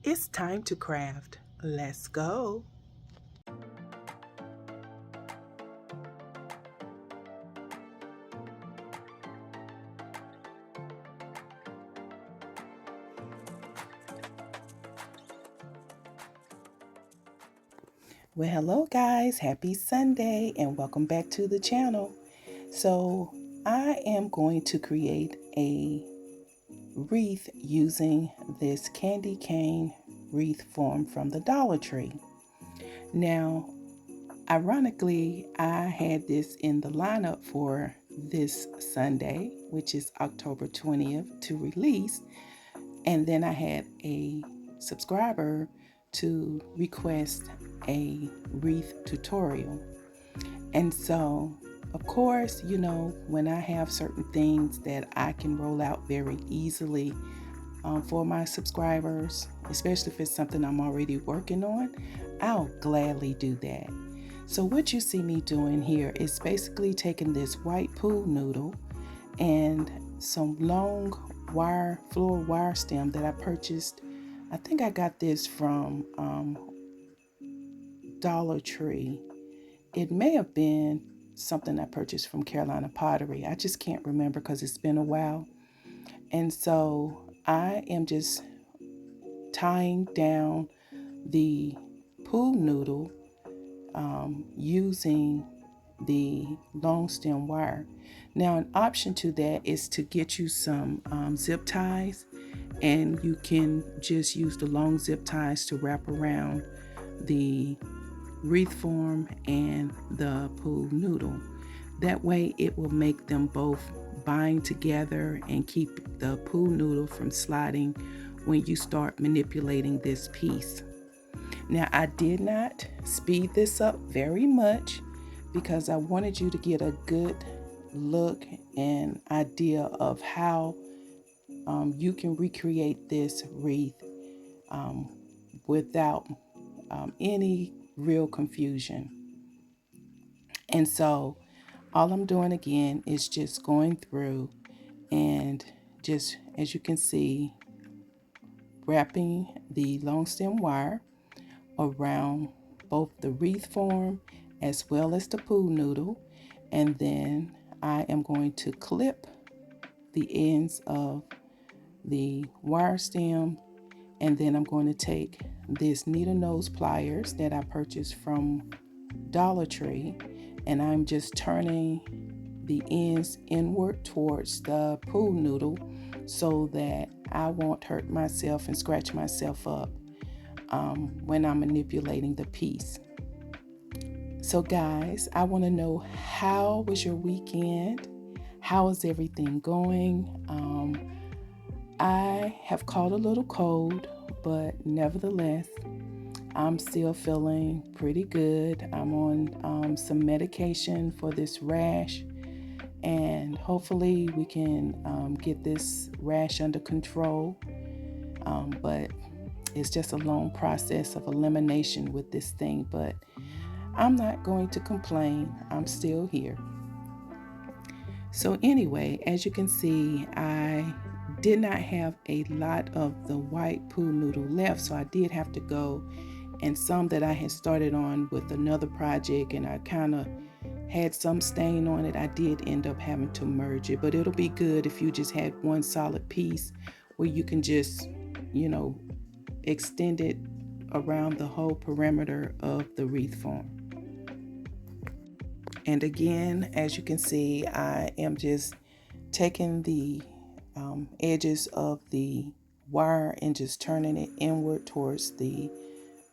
It's time to craft. Let's go. Well, hello guys, happy Sunday and welcome back to the channel. So I am going to create a wreath using this candy cane wreath form from the Dollar Tree. Now, ironically, I had this in the lineup for this Sunday, which is October 20th, to release. And then I had a subscriber to request a wreath tutorial. And so, of course, when I have certain things that I can roll out very easily for my subscribers, especially if it's something I'm already working on, I'll gladly do that. So what you see me doing here is basically taking this white pool noodle and some long floral wire stem that I purchased. I think I got this from Dollar Tree. It may have been something I purchased from Carolina Pottery. I just can't remember because it's been a while. And so I am just tying down the pool noodle using the long stem wire. Now, an option to that is to get you some zip ties, and you can just use the long zip ties to wrap around the wreath form and the pool noodle. That way it will make them both bind together and keep the pool noodle from sliding when you start manipulating this piece. Now, I did not speed this up very much because I wanted you to get a good look and idea of how you can recreate this wreath without any real confusion. And so all I'm doing again is just going through and just, as you can see, wrapping the long stem wire around both the wreath form as well as the pool noodle. And then I am going to clip the ends of the wire stem, and then I'm going to take this needle nose pliers that I purchased from Dollar Tree, and I'm just turning the ends inward towards the pool noodle so that I won't hurt myself and scratch myself up when I'm manipulating the piece. So guys, I want to know, how was your weekend? How is everything going? I have caught a little cold, but nevertheless, I'm still feeling pretty good. I'm on some medication for this rash, and hopefully we can get this rash under control. But it's just a long process of elimination with this thing, but I'm not going to complain. I'm still here. So anyway, as you can see, I did not have a lot of the white pool noodle left, so I did have to go, and some that I had started on with another project and I kind of had some stain on it, I did end up having to merge it. But it'll be good if you just had one solid piece where you can just, extend it around the whole perimeter of the wreath form. And again, as you can see, I am just taking the edges of the wire and just turning it inward towards the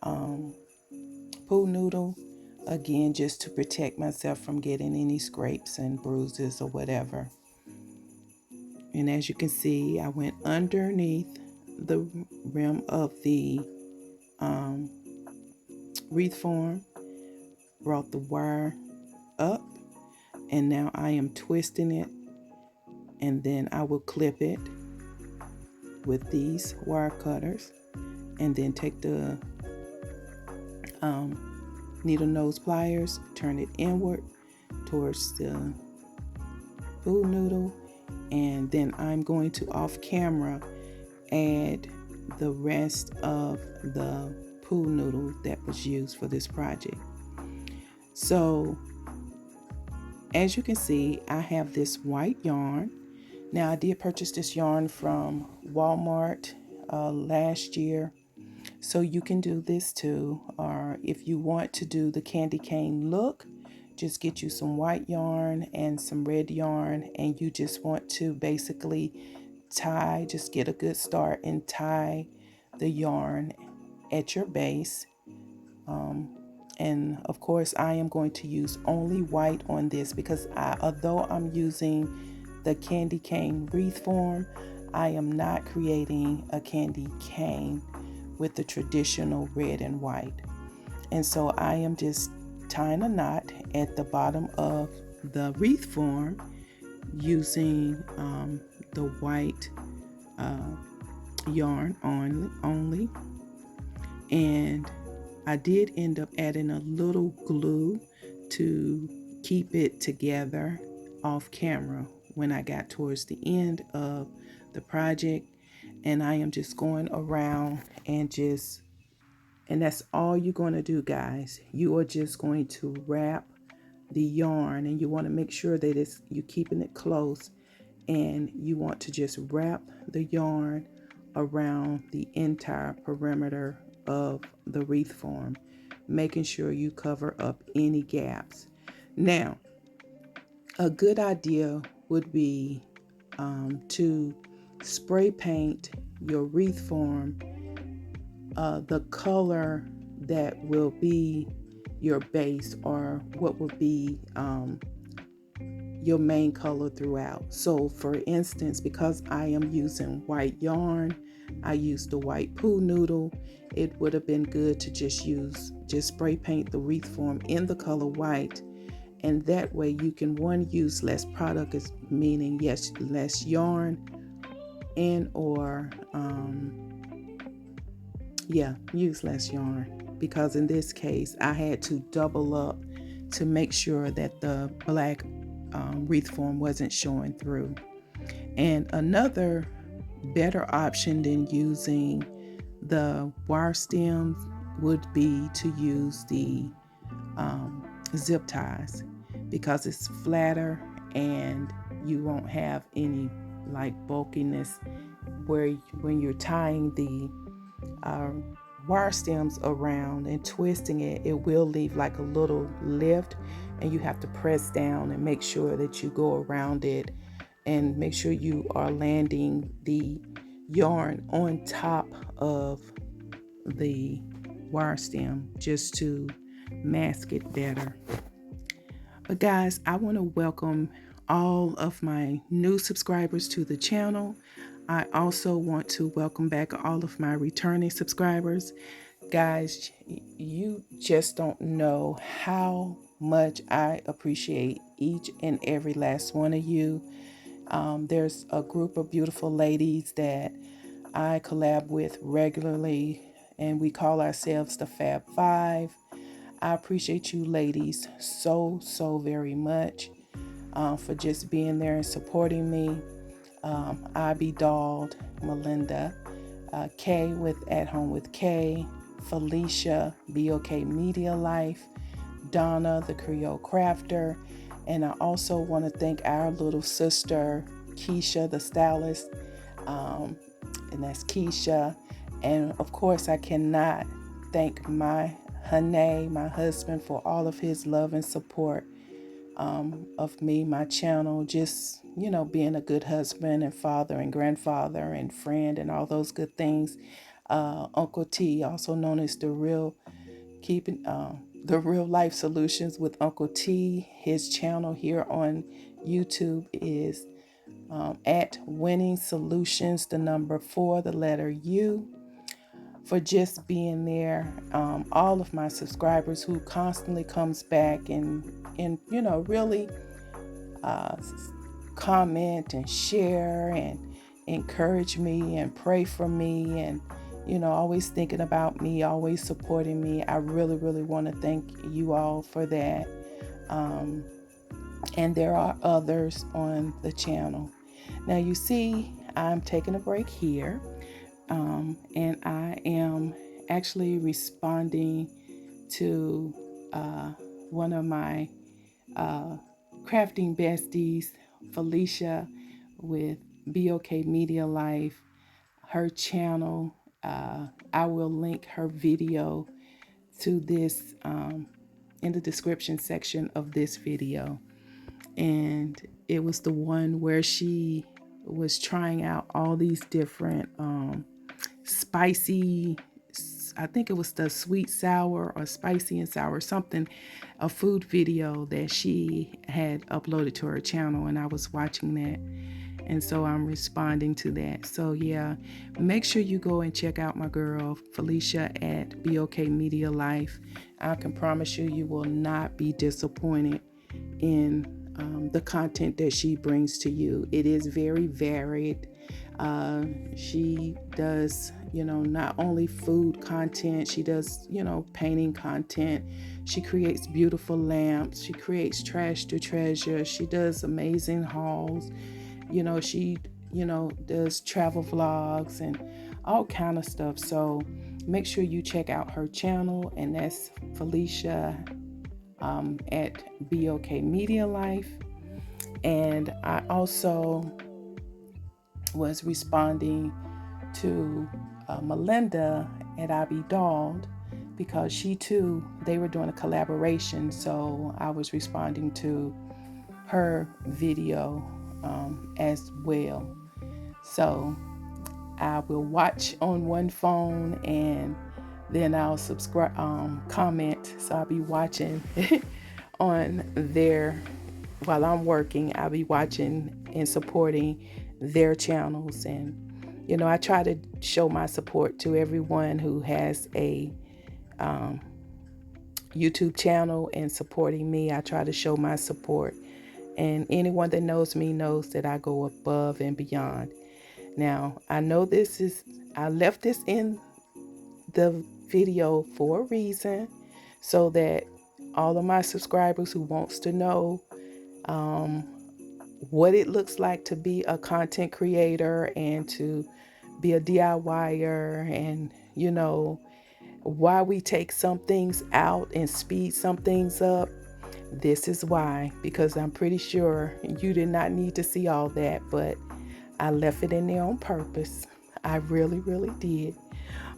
pool noodle, again just to protect myself from getting any scrapes and bruises or whatever. And as you can see, I went underneath the rim of the wreath form, brought the wire up, and now I am twisting it, and then I will clip it with these wire cutters, and then take the needle nose pliers, turn it inward towards the pool noodle, and then I'm going to off camera add the rest of the pool noodle that was used for this project. So as you can see, I have this white yarn. Now I did purchase this yarn from Walmart last year. So you can do this too, or if you want to do the candy cane look, just get you some white yarn and some red yarn, and you just want to basically just get a good start and tie the yarn at your base. And of course I am going to use only white on this because although I'm using the candy cane wreath form, I am not creating a candy cane with the traditional red and white. And so I am just tying a knot at the bottom of the wreath form using the white yarn only. And I did end up adding a little glue to keep it together off camera when I got towards the end of the project. And I am just going around and that's all you're going to do, guys. You are just going to wrap the yarn, and you want to make sure that you're keeping it close, and you want to just wrap the yarn around the entire perimeter of the wreath form, making sure you cover up any gaps. Now, a good idea would be to spray paint your wreath form the color that will be your base, or what will be your main color throughout. So for instance, because I am using white yarn, I used the white pool noodle, it would have been good to just spray paint the wreath form in the color white. And that way you can, one, use less product, is meaning yes, less yarn, and or use less yarn, because in this case I had to double up to make sure that the black wreath form wasn't showing through. And another better option than using the wire stems would be to use the zip ties, because it's flatter and you won't have any like bulkiness where when you're tying the wire stems around and twisting it, it will leave like a little lift, and you have to press down and make sure that you go around it and make sure you are landing the yarn on top of the wire stem just to mask it better. But guys, I want to welcome all of my new subscribers to the channel. I also want to welcome back all of my returning subscribers. Guys, you just don't know how much I appreciate each and every last one of you. There's a group of beautiful ladies that I collab with regularly, and we call ourselves the Fab Five. I appreciate you ladies so very much for just being there and supporting me. I Be Dolled, Malinda, Kay with At Home with Kay, Philicia BOKMediaLife, Donna the Creole Crafter, and I also want to thank our little sister Keisha the Stylist, and that's Keisha. And of course I cannot thank my husband, for all of his love and support of me, my channel, just, you know, being a good husband and father and grandfather and friend and all those good things. Uncle T, also known as the Real Life Solutions with Uncle T. His channel here on YouTube is at Winning Solutions, the number 4, the letter U. For just being there, all of my subscribers who constantly comes back and you know, really comment and share and encourage me and pray for me, and you know, always thinking about me, always supporting me. I really want to thank you all for that. And there are others on the channel. Now you see I'm taking a break here and I am actually responding to one of my crafting besties, Philicia with BOKMediaLife, her channel. I will link her video to this in the description section of this video. And it was the one where she was trying out all these different spicy, I think it was the sweet sour or spicy and sour something, a food video that she had uploaded to her channel, and I was watching that, and so I'm responding to that. So yeah, make sure you go and check out my girl Philicia at BOKMediaLife. I can promise you, you will not be disappointed in the content that she brings to you. It is very varied. She does, not only food content, she does, painting content. She creates beautiful lamps. She creates trash to treasure. She does amazing hauls. She, does travel vlogs and all kind of stuff. So make sure you check out her channel, and that's Philicia at BOKMediaLife. And I also was responding to Malinda at I Be Dolled, because she too, they were doing a collaboration. So I was responding to her video as well. So I will watch on one phone and then I'll subscribe, comment. So I'll be watching on there while I'm working. I'll be watching and supporting their channels. And, I try to show my support to everyone who has a YouTube channel and supporting me. I try to show my support. And anyone that knows me knows that I go above and beyond. Now, I know I left this in the video for a reason, so that all of my subscribers who wants to know what it looks like to be a content creator and to be a DIYer, and why we take some things out and speed some things up. This is why, because I'm pretty sure you did not need to see all that, but I left it in there on purpose. I really, really did.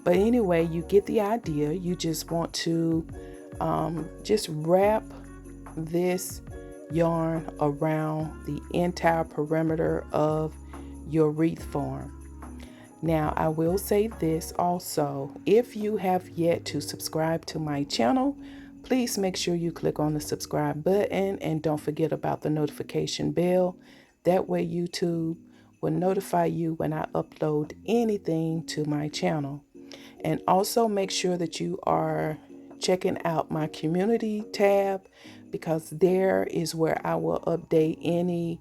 But anyway, you get the idea. You just want to just wrap this yarn around the entire perimeter of your wreath form. Now, I will say this also. If you have yet to subscribe to my channel, please make sure you click on the subscribe button, and don't forget about the notification bell. That way YouTube will notify you when I upload anything to my channel. And also make sure that you are checking out my community tab, because there is where I will update any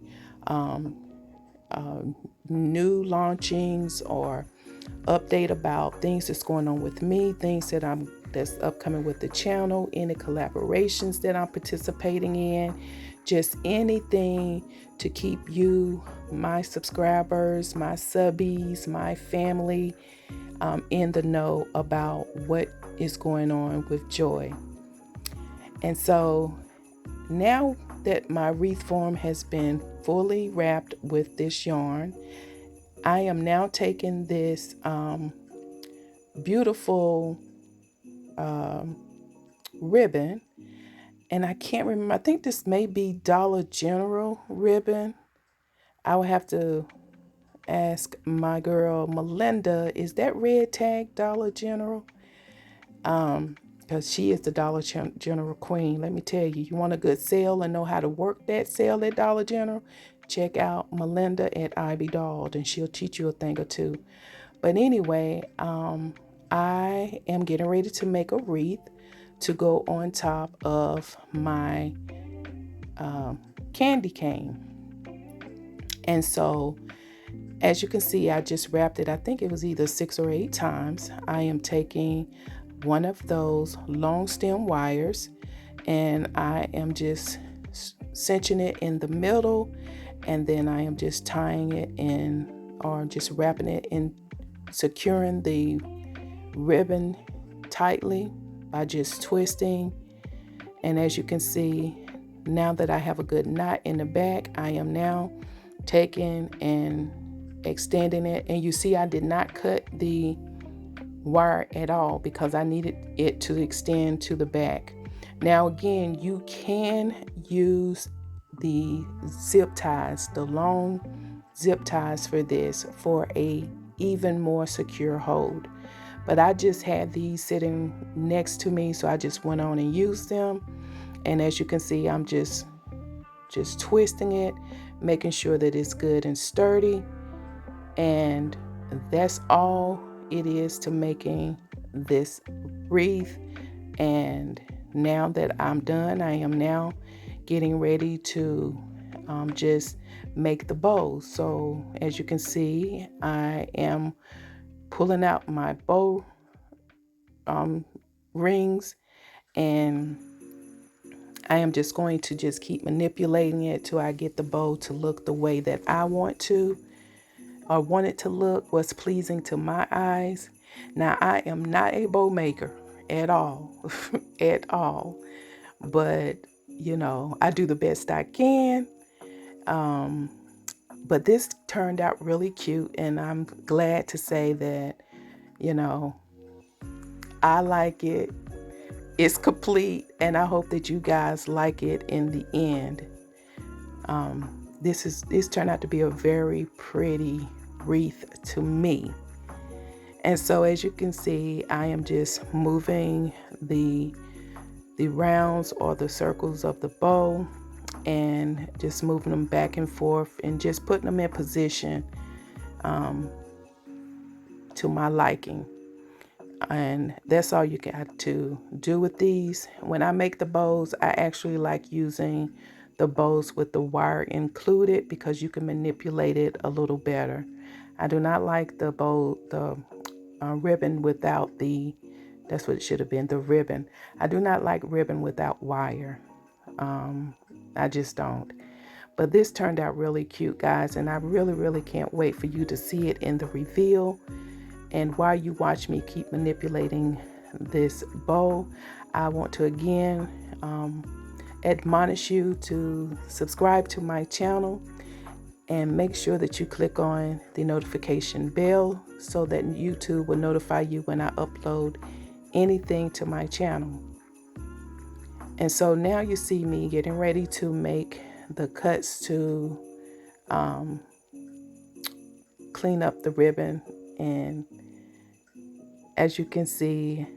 new launchings or update about things that's going on with me, things that's upcoming with the channel, any collaborations that I'm participating in, just anything to keep you, my subscribers, my subbies, my family in the know about what is going on with Joy. And so now that my wreath form has been fully wrapped with this yarn, I am now taking this beautiful ribbon, and I can't remember, I think this may be Dollar General ribbon. I will have to ask my girl Malinda, is that red tag Dollar General? Because she is the Dollar General queen. Let me tell you, you want a good sale and know how to work that sale at Dollar General, check out Malinda at I Be Dolled, and she'll teach you a thing or two. But anyway, I am getting ready to make a wreath to go on top of my candy cane. And so, as you can see, I just wrapped it. I think it was either 6 or 8 times. I am taking one of those long stem wires, and I am just cinching it in the middle, and then I am just tying it in, or just wrapping it in securing the ribbon tightly by just twisting. And as you can see, now that I have a good knot in the back, I am now taking and extending it. And you see I did not cut the wire at all because I needed it to extend to the back. Now again, you can use the zip ties, the long zip ties for this for a even more secure hold. But I just had these sitting next to me, so I just went on and used them. And as you can see, I'm just twisting it, making sure that it's good and sturdy. And that's all it is to making this wreath. And now that I'm done, I am now getting ready to just make the bows. So as you can see, I am pulling out my bow rings, and I am just going to just keep manipulating it till I get the bow to look the way that I want to, or want it to look, what's pleasing to my eyes. Now, I am not a bow maker at all, at all, but you know, I do the best I can. But this turned out really cute, and I'm glad to say that, you know, I like it. It's complete, and I hope that you guys like it in the end. This turned out to be a very pretty wreath to me. And so as you can see, I am just moving the rounds or the circles of the bow, and just moving them back and forth and just putting them in position to my liking. And that's all you got to do with these. When I make the bows, I actually like using the bows with the wire included because you can manipulate it a little better. I do not like the ribbon without that's what it should have been, the ribbon. I do not like ribbon without wire. I just don't. But this turned out really cute, guys, and I really, really can't wait for you to see it in the reveal. And while you watch me keep manipulating this bow, I want to again admonish you to subscribe to my channel and make sure that you click on the notification bell so that YouTube will notify you when I upload anything to my channel. And so now you see me getting ready to make the cuts to clean up the ribbon. And as you can see,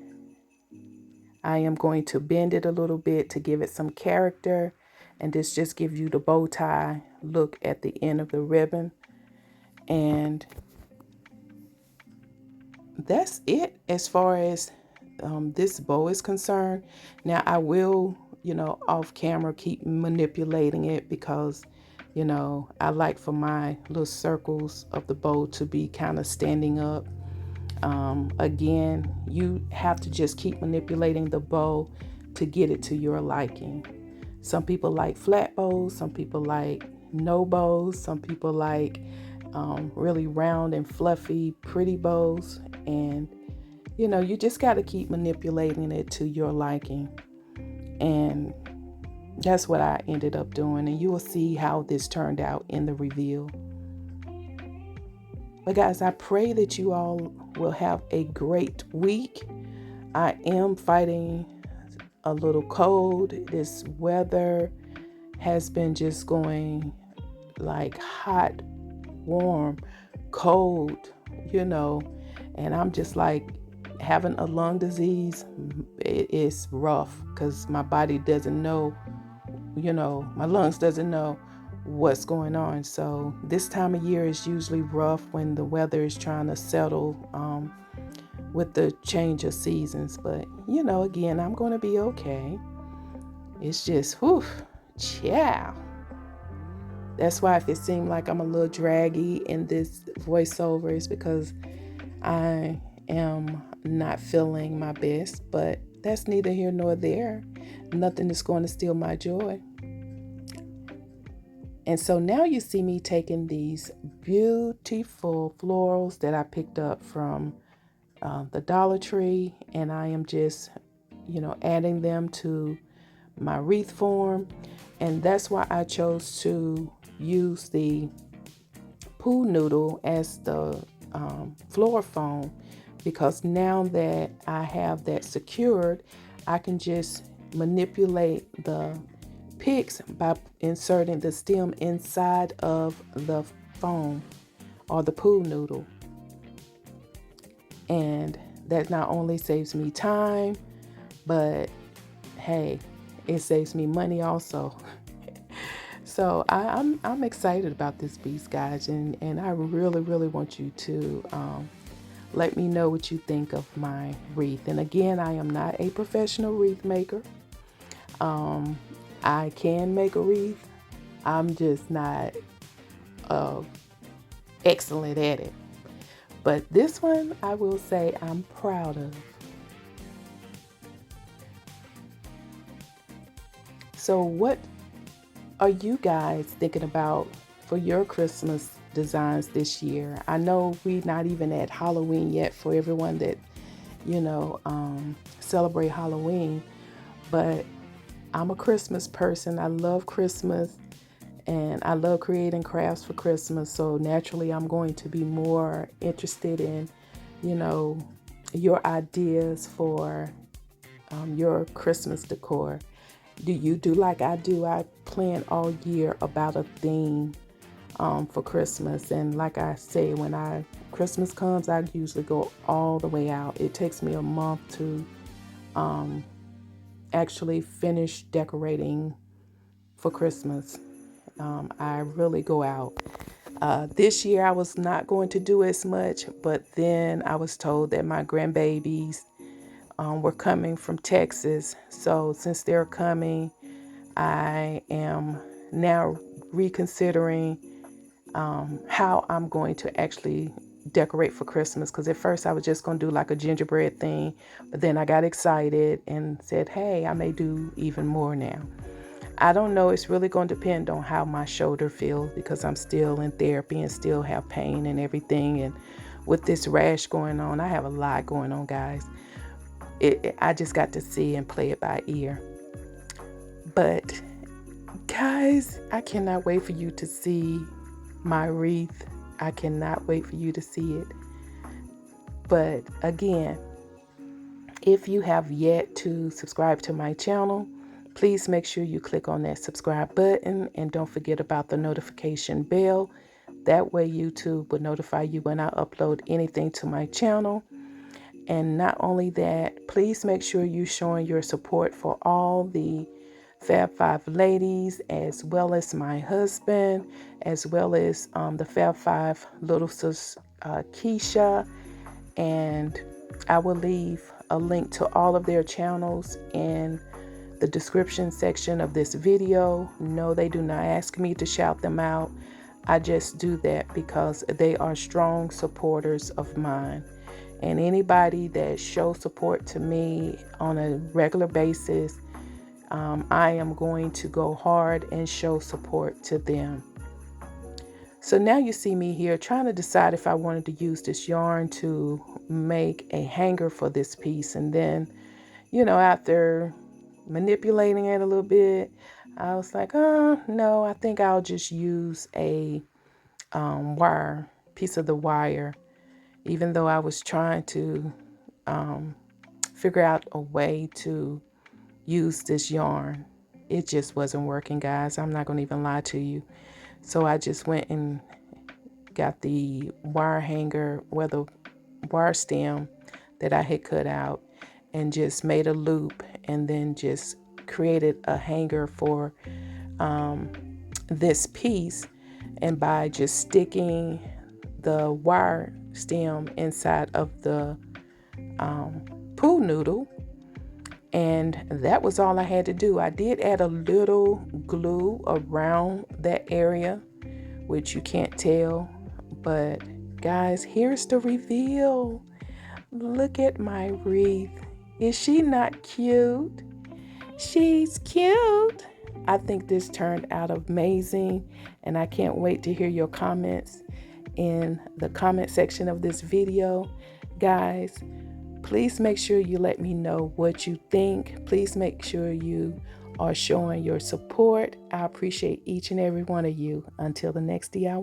I am going to bend it a little bit to give it some character, and this just gives you the bow tie look at the end of the ribbon. And that's it as far as this bow is concerned. Now I will, you know, off camera keep manipulating it because, you know, I like for my little circles of the bow to be kind of standing up. Again, you have to just keep manipulating the bow to get it to your liking. Some people like flat bows, some people like no bows, some people like really round and fluffy, pretty bows. And, you know, you just got to keep manipulating it to your liking. And that's what I ended up doing. And you will see how this turned out in the reveal. But guys, I pray that you all will have a great week. I am fighting a little cold. This weather has been just going like hot, warm, cold, you know, and I'm just like having a lung disease. It is rough because my body doesn't know, you know, my lungs doesn't know what's going on. So this time of year is usually rough when the weather is trying to settle with the change of seasons. But, you know, again, I'm going to be okay. It's just, whew, yeah. That's why if it seemed like I'm a little draggy in this voiceover, it's because I am not feeling my best. But that's neither here nor there. Nothing is going to steal my joy. And so now you see me taking these beautiful florals that I picked up from the Dollar Tree, and I am just, adding them to my wreath form. And that's why I chose to use the pool noodle as the floor foam, because now that I have that secured, I can just manipulate the picks by inserting the stem inside of the foam or the pool noodle. And that not only saves me time, but hey, it saves me money also. So I'm excited about this piece, guys, and I really want you to let me know what you think of my wreath. And again, I am not a professional wreath maker. I can make a wreath. I'm just not excellent at it. But this one, I will say I'm proud of. So what are you guys thinking about for your Christmas designs this year? I know we're not even at Halloween yet for everyone that, celebrate Halloween, but I'm a Christmas person. I love Christmas and I love creating crafts for Christmas. So naturally, I'm going to be more interested in, your ideas for your Christmas decor. Do you do like I do? I plan all year about a theme for Christmas. And like I say, when Christmas comes, I usually go all the way out. It takes me a month to actually finish decorating for Christmas. I really go out. This year I was not going to do as much, but then I was told that my grandbabies were coming from Texas. So since they're coming, I am now reconsidering how I'm going to actually decorate for Christmas. Because at first I was just going to do like a gingerbread thing, but then I got excited and said, hey, I may do even more now. I don't know. It's really going to depend on how my shoulder feels, because I'm still in therapy and still have pain and everything. And with this rash going on, I have a lot going on, guys. I just got to see and play it by ear. But guys, I cannot wait for you to see my wreath. I cannot wait for you to see it. But again, if you have yet to subscribe to my channel, please make sure you click on that subscribe button and don't forget about the notification bell. That way YouTube will notify you when I upload anything to my channel. And not only that, please make sure you're showing your support for all the Fab Five ladies, as well as my husband, as well as the Fab Five little sis Keisha. And I will leave a link to all of their channels in the description section of this video. No, they do not ask me to shout them out. I just do that because they are strong supporters of mine. And anybody that shows support to me on a regular basis, I am going to go hard and show support to them. So now you see me here trying to decide if I wanted to use this yarn to make a hanger for this piece. And then, after manipulating it a little bit, I was like, oh, no, I think I'll just use a piece of the wire, even though I was trying to figure out a way to use this yarn. It just wasn't working, guys. I'm not going to even lie to you. So I just went and got the wire hanger, the wire stem that I had cut out, and just made a loop and then just created a hanger for this piece. And by just sticking the wire stem inside of the pool noodle, and that was all I had to do. I did add a little glue around that area, which you can't tell, but guys, here's the reveal. Look at my wreath. Is she not cute? She's cute. I think this turned out amazing, and I can't wait to hear your comments in the comment section of this video. Guys, please make sure you let me know what you think. Please make sure you are showing your support. I appreciate each and every one of you. Until the next DIY.